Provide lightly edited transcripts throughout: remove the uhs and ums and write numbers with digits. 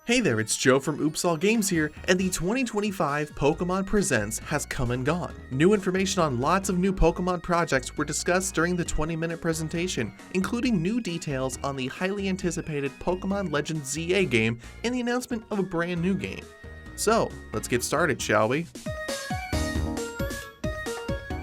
Hey there, it's Joe from Oops All Games here, and the 2025 Pokémon Presents has come and gone. New information on lots of new Pokémon projects were discussed during the 20-minute presentation, including new details on the highly anticipated Pokémon Legends ZA game and the announcement of a brand new game. So, let's get started, shall we?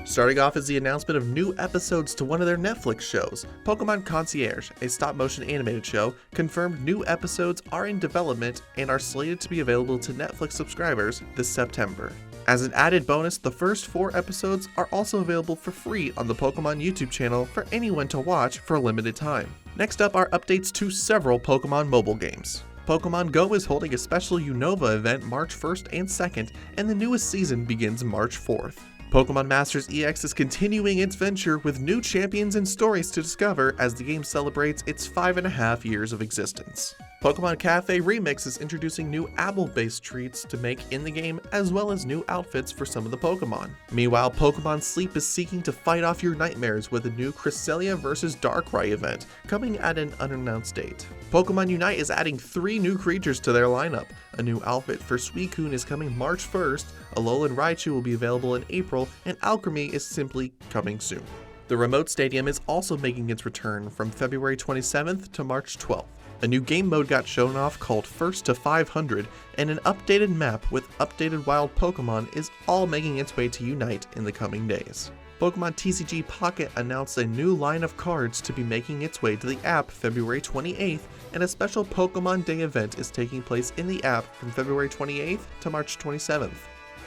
Starting off is the announcement of new episodes to one of their Netflix shows. Pokémon Concierge, a stop-motion animated show, confirmed new episodes are in development and are slated to be available to Netflix subscribers this September. As an added bonus, the first 4 episodes are also available for free on the Pokémon YouTube channel for anyone to watch for a limited time. Next up are updates to several Pokémon mobile games. Pokémon Go is holding a special Unova event March 1st and 2nd, and the newest season begins March 4th. Pokemon Masters EX is continuing its venture with new champions and stories to discover as the game celebrates its 5.5 years of existence. Pokemon Cafe Remix is introducing new apple-based treats to make in the game, as well as new outfits for some of the Pokemon. Meanwhile, Pokemon Sleep is seeking to fight off your nightmares with a new Cresselia vs Darkrai event, coming at an unannounced date. Pokemon Unite is adding 3 new creatures to their lineup. A new outfit for Suicune is coming March 1st, Alolan Raichu will be available in April, and Alchemy is simply coming soon. The Remote Stadium is also making its return from February 27th to March 12th. A new game mode got shown off called First to 500, and an updated map with updated wild Pokemon is all making its way to Unite in the coming days. Pokemon TCG Pocket announced a new line of cards to be making its way to the app February 28th, and a special Pokemon Day event is taking place in the app from February 28th to March 27th.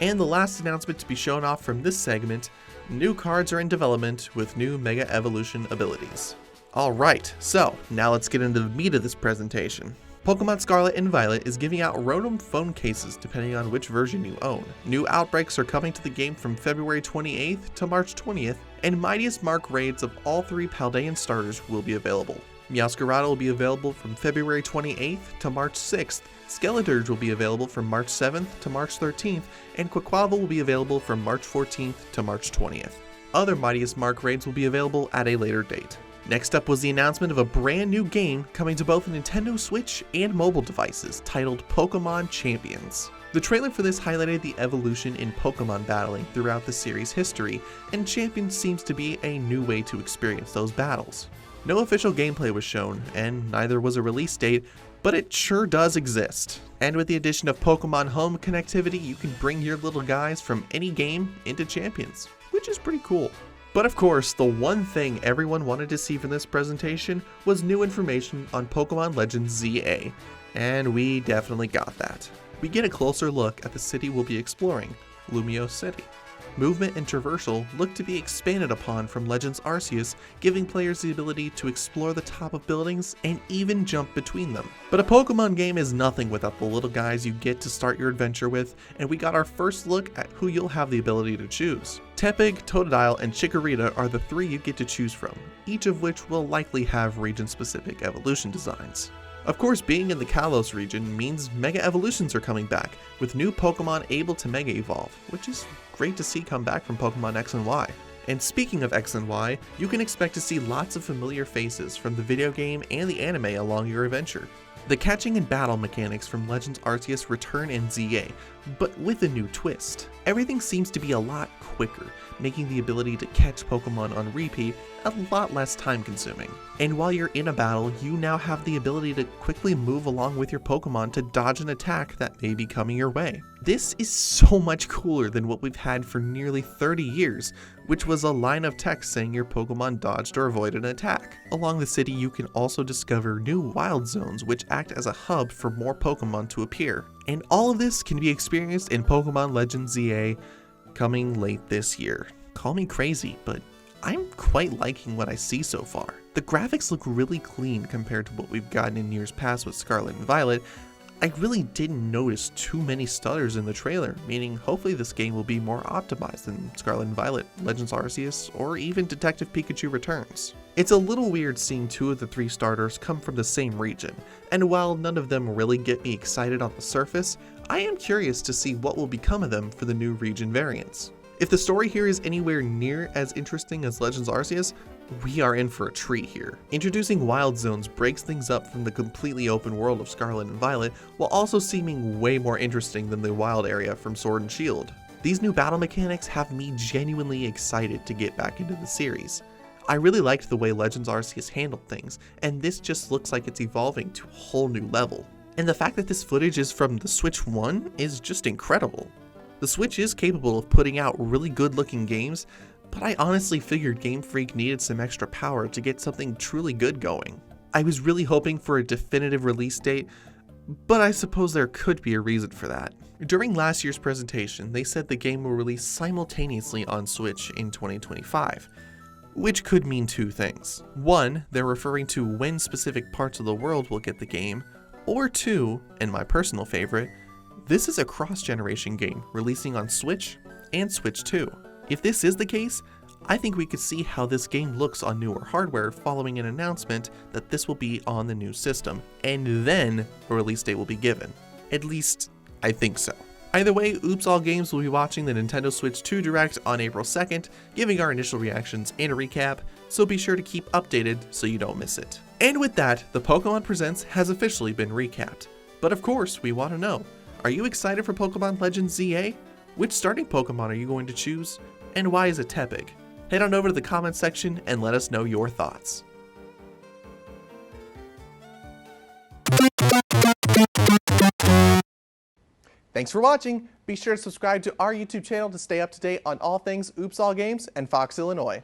And the last announcement to be shown off from this segment, new cards are in development with new Mega Evolution abilities. Alright, so now let's get into the meat of this presentation. Pokemon Scarlet and Violet is giving out Rotom phone cases depending on which version you own. New outbreaks are coming to the game from February 28th to March 20th, and Mightiest Mark raids of all 3 Paldean starters will be available. Meowscarada will be available from February 28th to March 6th, Skeledirge will be available from March 7th to March 13th, and Quaquaval will be available from March 14th to March 20th. Other Mightiest Mark raids will be available at a later date. Next up was the announcement of a brand new game coming to both Nintendo Switch and mobile devices titled Pokémon Champions. The trailer for this highlighted the evolution in Pokémon battling throughout the series' history, and Champions seems to be a new way to experience those battles. No official gameplay was shown, and neither was a release date, but it sure does exist. And with the addition of Pokemon Home connectivity, you can bring your little guys from any game into Champions, which is pretty cool. But of course, the one thing everyone wanted to see from this presentation was new information on Pokemon Legends ZA, and we definitely got that. We get a closer look at the city we'll be exploring, Lumio City. Movement and traversal look to be expanded upon from Legends Arceus, giving players the ability to explore the top of buildings and even jump between them. But a Pokemon game is nothing without the little guys you get to start your adventure with, and we got our first look at who you'll have the ability to choose. Tepig, Totodile, and Chikorita are the 3 you get to choose from, each of which will likely have region-specific evolution designs. Of course, being in the Kalos region means Mega Evolutions are coming back, with new Pokemon able to Mega Evolve, which is great to see come back from Pokemon X and Y. And speaking of X and Y, you can expect to see lots of familiar faces from the video game and the anime along your adventure. The catching and battle mechanics from Legends Arceus return in ZA, but with a new twist. Everything seems to be a lot quicker, making the ability to catch Pokemon on repeat a lot less time consuming. And while you're in a battle, you now have the ability to quickly move along with your Pokemon to dodge an attack that may be coming your way. This is so much cooler than what we've had for nearly 30 years, which was a line of text saying your Pokemon dodged or avoided an attack. Along the city, you can also discover new wild zones which act as a hub for more Pokemon to appear. And all of this can be experienced in Pokemon Legends ZA coming late this year. Call me crazy, but I'm quite liking what I see so far. The graphics look really clean compared to what we've gotten in years past with Scarlet and Violet. I really didn't notice too many stutters in the trailer, meaning hopefully this game will be more optimized than Scarlet and Violet, Legends Arceus, or even Detective Pikachu Returns. It's a little weird seeing 2 of the 3 starters come from the same region, and while none of them really get me excited on the surface, I am curious to see what will become of them for the new region variants. If the story here is anywhere near as interesting as Legends Arceus, we are in for a treat here. Introducing wild zones breaks things up from the completely open world of Scarlet and Violet, while also seeming way more interesting than the wild area from Sword and Shield. These new battle mechanics have me genuinely excited to get back into the series. I really liked the way Legends Arceus handled things, and this just looks like it's evolving to a whole new level. And the fact that this footage is from the Switch 1 is just incredible. The Switch is capable of putting out really good looking games, but I honestly figured Game Freak needed some extra power to get something truly good going. I was really hoping for a definitive release date, but I suppose there could be a reason for that. During last year's presentation, they said the game will release simultaneously on Switch in 2025, which could mean two things. One, they're referring to when specific parts of the world will get the game, or two, and my personal favorite, this is a cross-generation game releasing on Switch and Switch 2. If this is the case, I think we could see how this game looks on newer hardware following an announcement that this will be on the new system, and then a release date will be given. At least, I think so. Either way, Oops All Games will be watching the Nintendo Switch 2 Direct on April 2nd, giving our initial reactions and a recap, so be sure to keep updated so you don't miss it. And with that, the Pokemon Presents has officially been recapped. But of course, we want to know, are you excited for Pokemon Legends ZA? Which starting Pokemon are you going to choose? And why is it Tepig? Head on over to the comments section and let us know your thoughts. Thanks for watching. Be sure to subscribe to our YouTube channel to stay up to date on all things Oops All Games and Fox, Illinois.